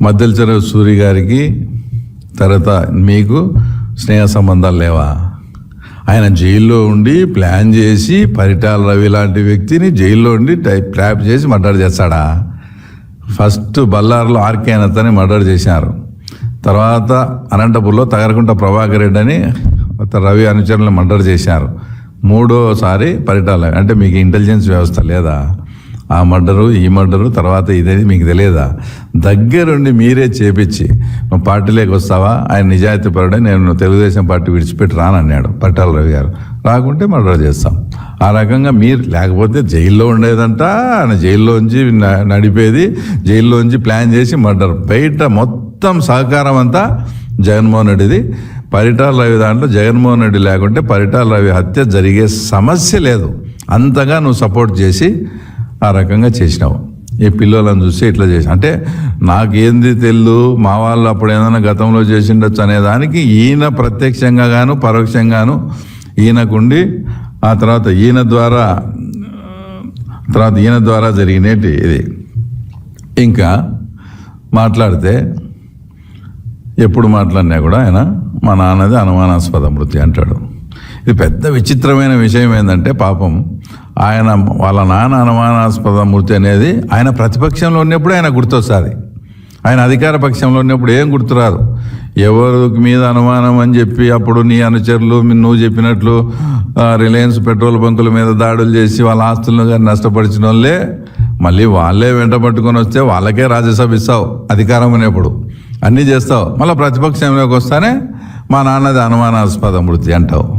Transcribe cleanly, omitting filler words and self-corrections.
మద్దెలచెరువు సూరి గారికి తర్వాత మీకు స్నేహ సంబంధాలు లేవా? ఆయన జైల్లో ఉండి ప్లాన్ చేసి పరిటాల రవి లాంటి వ్యక్తిని జైల్లో ఉండి ట్రాప్ చేసి మర్డర్ చేస్తాడా? ఫస్ట్ బళ్ళారులో ఆర్కే అతని మర్డర్ చేశారు. తర్వాత అనంతపూర్లో తగరకుంట ప్రభాకర్ రెడ్డి అని రవి అనుచరులను మర్డర్ చేశారు. మూడోసారి పరిటాల అంటే మీకు ఇంటెలిజెన్స్ వ్యవస్థ లేదా? ఆ మర్డరు ఈ మర్డరు తర్వాత ఇదేది మీకు తెలియదా? దగ్గరుండి మీరే చేపించి నువ్వు పార్టీలోకి వస్తావా, ఆయన నిజాయితీ పరుడే, నేను తెలుగుదేశం పార్టీ విడిచిపెట్టి రానన్నాడు పరిటాల రవి గారు. రాకుంటే మర్డర్ చేస్తాం. ఆ రకంగా మీరు లేకపోతే జైల్లో ఉండేదంట, ఆయన జైల్లోంచి నడిపేది, జైల్లోంచి ప్లాన్ చేసి మర్డర్. బయట మొత్తం సహకారం అంతా జగన్మోహన్ రెడ్డిది. పరిటాల రవి దాంట్లో జగన్మోహన్ రెడ్డి లేకుంటే పరిటాల రవి హత్య జరిగే సమస్య లేదు. అంతగా నువ్వు సపోర్ట్ చేసి ఆ రకంగా చేసినావు. ఈ పిల్లలను చూసి ఇట్లా చేసి అంటే నాకేంది తెలు, మా వాళ్ళు అప్పుడు ఏదైనా గతంలో చేసిండొచ్చు అనేదానికి ఈయన ప్రత్యక్షంగా గాను పరోక్షంగాను ఈయనకుండి ఆ తర్వాత ఈయన ద్వారా జరిగినట్టు ఇది. ఇంకా మాట్లాడితే ఎప్పుడు మాట్లాడినా కూడా ఆయన మా నాన్నది అనుమానాస్పద మృతి అంటాడు. ఇది పెద్ద విచిత్రమైన విషయం ఏంటంటే పాపం ఆయన వాళ్ళ నాన్న అనుమానాస్పద మృతి అనేది ఆయన ప్రతిపక్షంలో ఉన్నప్పుడు ఆయన గుర్తొస్తుంది. ఆయన అధికార పక్షంలో ఉన్నప్పుడు ఏం గుర్తురాదు. ఎవరి మీద అనుమానం అని చెప్పి అప్పుడు నీ అనుచరులు నువ్వు చెప్పినట్లు రిలయన్స్ పెట్రోల్ బంకుల మీద దాడులు చేసి వాళ్ళ ఆస్తులను కానీ నష్టపరిచిన వాళ్ళే మళ్ళీ వాళ్ళే వెంట పట్టుకొని వస్తే వాళ్ళకే రాజ్యసభ ఇస్తావు అధికారం అనేప్పుడు, అన్నీ చేస్తావు. మళ్ళీ ప్రతిపక్షంలోకి వస్తానే మా నాన్నది అనుమానాస్పద మృతి అంటావు.